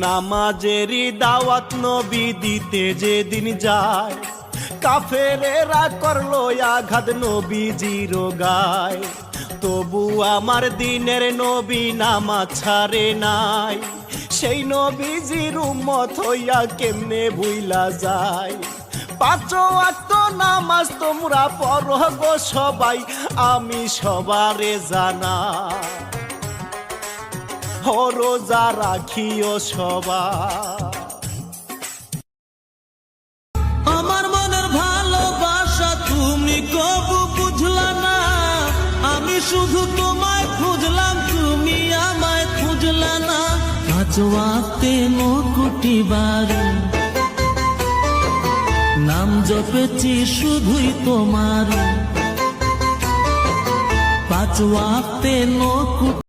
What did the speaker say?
নামাজেরই দাওয়াত নবী দিতে যেদিন যায়, কাফেরেরা করলো আঘাত নবীজির গায়। তবু আমার দিনের নবী নামাজ ছাড়ে নাই, সেই নবীজির উম্মত হইয়া কেমনে ভুইলা যায়। পাঁচ ওয়াক্ত নামাজ তোমরা পড়ো গো সবাই, আমি সবারে জানা রোজা রাখিও সবাই। আমার মনের ভালোবাসা তুমি কবু বুঝলা না, আমি শুধু তোমায় খুঁজলাম, তুমি আমায় খুঁজলা না। পাঁচ ওয়াক্তে কোটি বারে নাম জপেছি শুধুই তোমার, পাঁচ ওয়াক্তে